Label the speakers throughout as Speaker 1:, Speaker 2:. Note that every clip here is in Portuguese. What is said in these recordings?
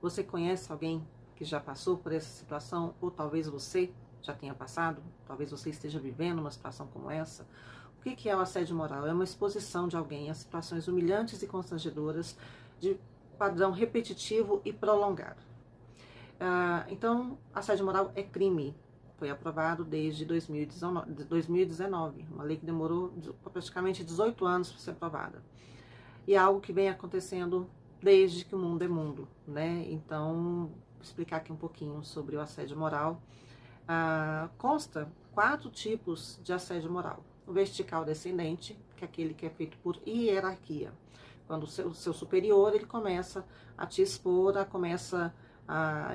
Speaker 1: Você conhece alguém que já passou por essa situação, ou talvez você já tenha passado, talvez você esteja vivendo uma situação como essa? O que é o assédio moral? É uma exposição de alguém a situações humilhantes e constrangedoras de padrão repetitivo e prolongado. Então, assédio moral é crime. Foi aprovado desde 2019, uma lei que demorou praticamente 18 anos para ser aprovada. E é algo que vem acontecendo desde que o mundo é mundo, né? Então, vou explicar aqui um pouquinho sobre o assédio moral. Consta 4 tipos de assédio moral. O vertical descendente, que é aquele que é feito por hierarquia. Quando o seu superior, ele começa a te expor,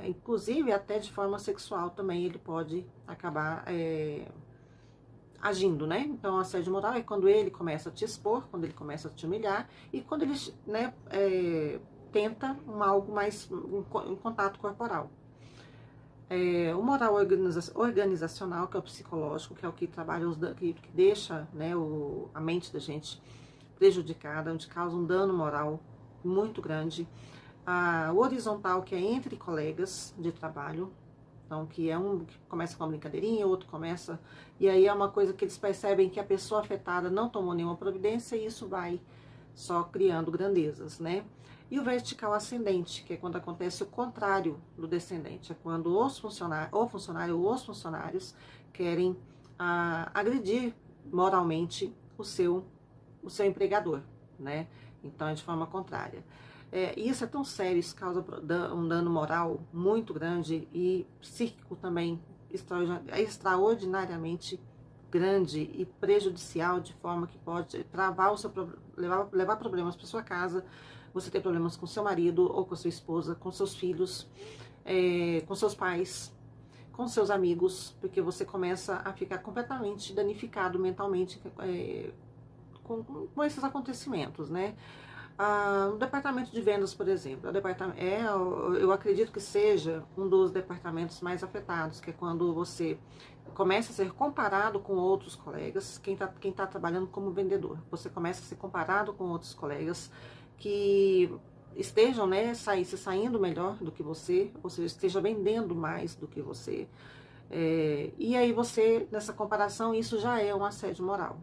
Speaker 1: inclusive até de forma sexual também, ele pode acabar agindo, né? Então, o assédio moral é quando ele começa a te expor, quando ele começa a te humilhar e quando ele, né, tenta algo mais, um contato corporal. O moral organizacional, que é o psicológico, que é o que trabalha, que deixa, né, a mente da gente prejudicada, onde causa um dano moral muito grande. O horizontal, que é entre colegas de trabalho, então, que é um que começa com uma brincadeirinha, outro começa, e aí é uma coisa que eles percebem que a pessoa afetada não tomou nenhuma providência e isso vai só criando grandezas, né? E o vertical ascendente, que é quando acontece o contrário do descendente, é quando ou os funcionários querem agredir moralmente o seu empregador, né? Então, é de forma contrária. Isso é tão sério, isso causa um dano moral muito grande e psíquico também extraordinariamente grande e prejudicial, de forma que pode travar levar problemas para sua casa, você ter problemas com seu marido ou com sua esposa, com seus filhos, com seus pais, com seus amigos, porque você começa a ficar completamente danificado mentalmente com esses acontecimentos, né? O departamento de vendas, por exemplo, eu acredito que seja um dos departamentos mais afetados, que é quando você começa a ser comparado com outros colegas, quem tá trabalhando como vendedor, você começa a ser comparado com outros colegas que estejam, né, saindo melhor do que você, ou seja, esteja vendendo mais do que você, e aí você, nessa comparação, isso já é um assédio moral.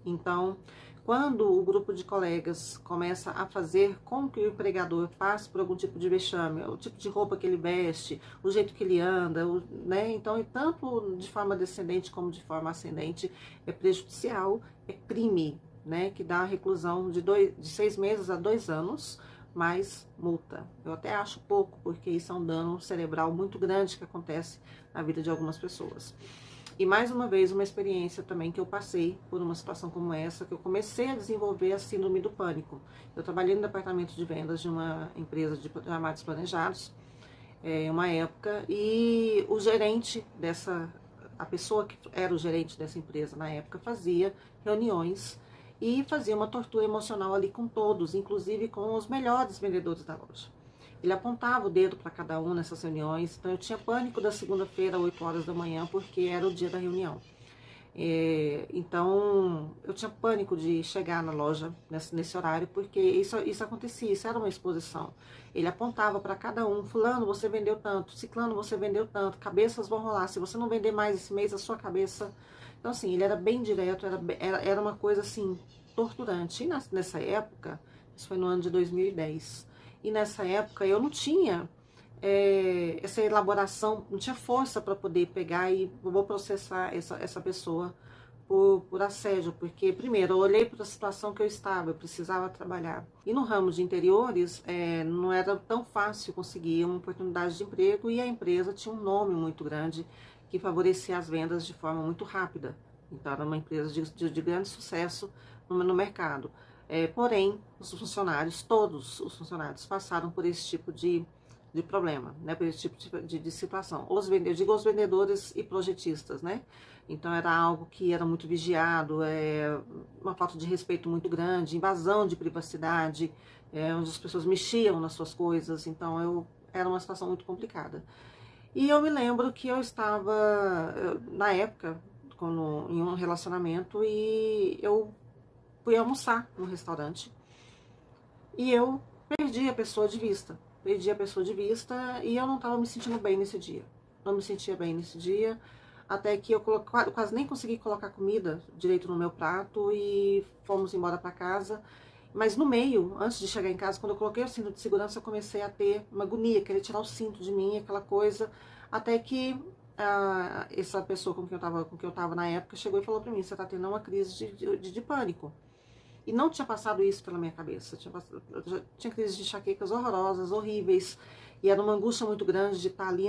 Speaker 1: Então, quando o grupo de colegas começa a fazer com que o empregador passe por algum tipo de vexame, o tipo de roupa que ele veste, o jeito que ele anda, né? Então, tanto de forma descendente como de forma ascendente, é prejudicial, é crime, né? Que dá a reclusão de 6 meses a 2 anos, mais multa. Eu até acho pouco, porque isso é um dano cerebral muito grande que acontece na vida de algumas pessoas. E mais uma vez, uma experiência também que eu passei por uma situação como essa, que eu comecei a desenvolver a síndrome do pânico. Eu trabalhei no departamento de vendas de uma empresa de armários planejados, uma época, e o gerente a pessoa que era o gerente dessa empresa na época, fazia reuniões e fazia uma tortura emocional ali com todos, inclusive com os melhores vendedores da loja. Ele apontava o dedo para cada um nessas reuniões, então eu tinha pânico da segunda-feira, 8 horas da manhã, porque era o dia da reunião. Então, eu tinha pânico de chegar na loja nesse horário, porque isso acontecia, isso era uma exposição. Ele apontava para cada um: fulano, você vendeu tanto, ciclano, você vendeu tanto, cabeças vão rolar, se você não vender mais esse mês, a sua cabeça... Então, assim, ele era bem direto, era uma coisa, assim, torturante. E nessa época, isso foi no ano de 2010, e nessa época eu não tinha essa elaboração, não tinha força para poder pegar e vou processar essa pessoa por assédio, porque primeiro eu olhei para a situação que eu estava, eu precisava trabalhar. E no ramo de interiores não era tão fácil conseguir uma oportunidade de emprego, e a empresa tinha um nome muito grande que favorecia as vendas de forma muito rápida. Então era uma empresa de grande sucesso no mercado. Porém, todos os funcionários passaram por esse tipo de problema, né, por esse tipo de situação. Eu digo os vendedores e projetistas, né? Então era algo que era muito vigiado, uma falta de respeito muito grande, invasão de privacidade, onde as pessoas mexiam nas suas coisas. Então era uma situação muito complicada. E eu me lembro que eu estava, na época, em um relacionamento, e eu fui almoçar no restaurante e eu perdi a pessoa de vista. perdi a pessoa de vista e eu não estava me sentindo bem nesse dia. Não me sentia bem nesse dia, até que eu quase nem consegui colocar comida direito no meu prato e fomos embora para casa. Mas no meio, antes de chegar em casa, quando eu coloquei o cinto de segurança, eu comecei a ter uma agonia, querer tirar o cinto de mim, aquela coisa, até que essa pessoa com quem eu tava na época chegou e falou para mim: você tá tendo uma crise de pânico. E não tinha passado isso pela minha cabeça. Tinha crises de enxaquecas horrorosas, horríveis. E era uma angústia muito grande de estar ali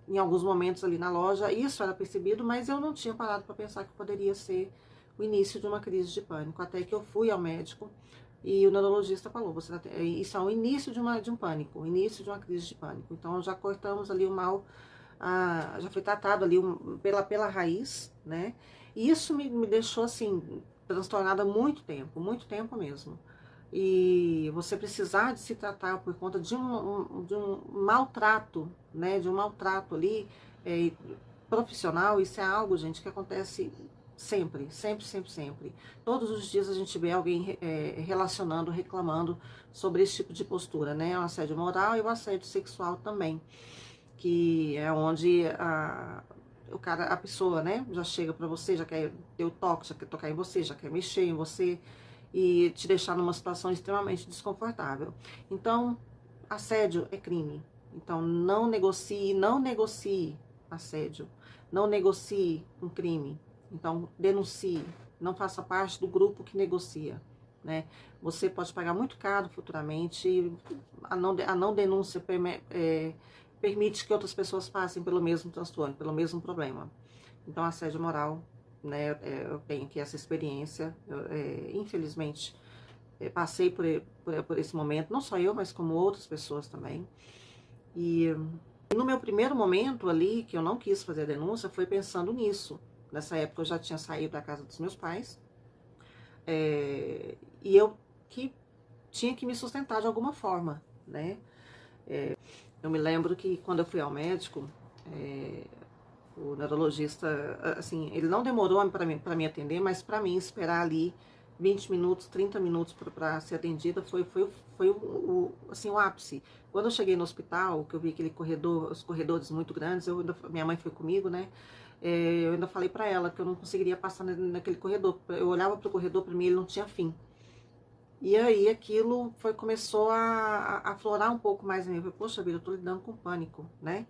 Speaker 1: em alguns momentos ali na loja. Isso era percebido, mas eu não tinha parado para pensar que poderia ser o início de uma crise de pânico. Até que eu fui ao médico e o neurologista falou: isso é o início de um pânico, o início de uma crise de pânico. Então já cortamos ali o mal, já foi tratado ali pela raiz, né? E isso me deixou assim transtornada há muito tempo mesmo. E você precisar de se tratar por conta de um maltrato, né, de um maltrato ali profissional, isso é algo, gente, que acontece sempre. Todos os dias a gente vê alguém relacionando, reclamando sobre esse tipo de postura, né, o assédio moral e o assédio sexual também, que é onde a pessoa, né, já chega pra você, já quer ter o toque, já quer tocar em você, já quer mexer em você e te deixar numa situação extremamente desconfortável. Então, assédio é crime. Então, não negocie assédio. Não negocie um crime. Então, denuncie. Não faça parte do grupo que negocia, né? Você pode pagar muito caro futuramente. A não denúncia permite que outras pessoas passem pelo mesmo transtorno, pelo mesmo problema. Então, assédio moral, né, eu tenho aqui essa experiência, infelizmente, passei por esse momento, não só eu, mas como outras pessoas também. E no meu primeiro momento ali, que eu não quis fazer a denúncia, foi pensando nisso. Nessa época eu já tinha saído da casa dos meus pais, e eu que tinha que me sustentar de alguma forma, né? Eu me lembro que quando eu fui ao médico, o neurologista, assim, ele não demorou para me atender, mas para mim esperar ali 20 minutos, 30 minutos para ser atendida foi assim, o ápice. Quando eu cheguei no hospital, que eu vi aquele corredor, os corredores muito grandes, minha mãe foi comigo, né? Eu ainda falei para ela que eu não conseguiria passar naquele corredor. Eu olhava para o corredor, para mim ele não tinha fim. E aí aquilo começou a aflorar um pouco mais em mim. Eu falei: poxa vida, eu tô lidando com pânico, né?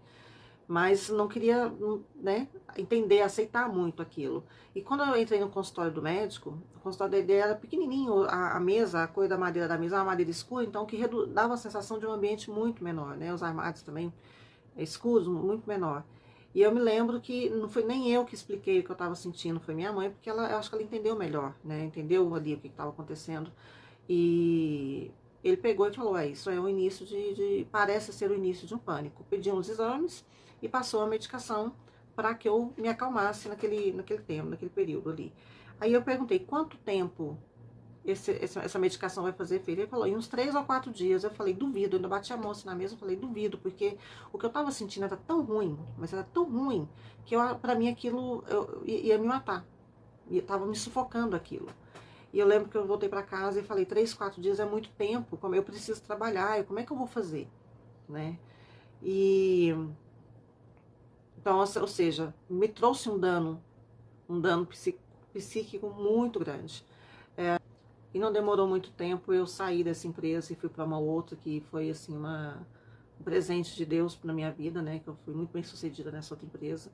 Speaker 1: Mas não queria, né, entender, aceitar muito aquilo. E quando eu entrei no consultório do médico, o consultório dele era pequenininho, a mesa, a cor da madeira da mesa era uma madeira escura, então que dava a sensação de um ambiente muito menor, né? Os armários também escuros, muito menor. E eu me lembro que não foi nem eu que expliquei o que eu estava sentindo, foi minha mãe, porque eu acho que ela entendeu melhor, né? Entendeu ali o que estava acontecendo. E ele pegou e falou: isso é o início parece ser o início de um pânico. Pediu uns exames e passou a medicação para que eu me acalmasse naquele tempo, naquele período ali. Aí eu perguntei: quanto tempo essa medicação vai fazer efeito? Ele falou: em uns 3 ou 4 dias. Eu falei: duvido. Eu ainda bati a mão assim na mesa, eu falei: duvido, porque o que eu tava sentindo era tão ruim, mas era tão ruim, que pra mim aquilo ia me matar. E tava me sufocando aquilo. E eu lembro que eu voltei para casa e falei: 3, 4 dias é muito tempo, como eu preciso trabalhar, como é que eu vou fazer, né? E então, ou seja, me trouxe um dano psíquico muito grande. E não demorou muito tempo, eu saí dessa empresa e fui para uma outra que foi assim um presente de Deus na minha vida, né? Que eu fui muito bem sucedida nessa outra empresa.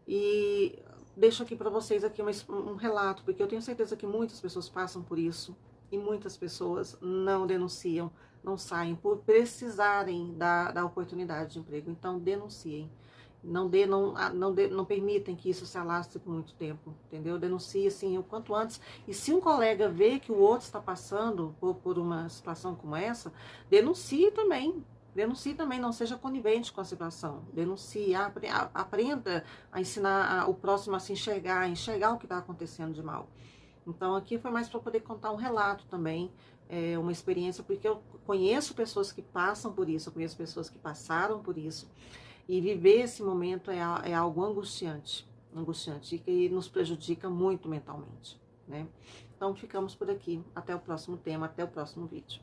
Speaker 1: E deixo aqui para vocês aqui um relato, porque eu tenho certeza que muitas pessoas passam por isso e muitas pessoas não denunciam, não saem por precisarem da oportunidade de emprego. Então denunciem. Não permitem que isso se alastre por muito tempo, entendeu? Denuncie assim o quanto antes. E se um colega vê que o outro está passando por uma situação como essa, denuncie também. Denuncie também, não seja conivente com a situação. Denuncie, aprenda a ensinar o próximo a se enxergar o que está acontecendo de mal. Então aqui foi mais para poder contar um relato também, uma experiência, porque eu conheço pessoas que passam por isso, eu conheço pessoas que passaram por isso. E viver esse momento é algo angustiante e que nos prejudica muito mentalmente, né? Então ficamos por aqui. Até o próximo tema, até o próximo vídeo.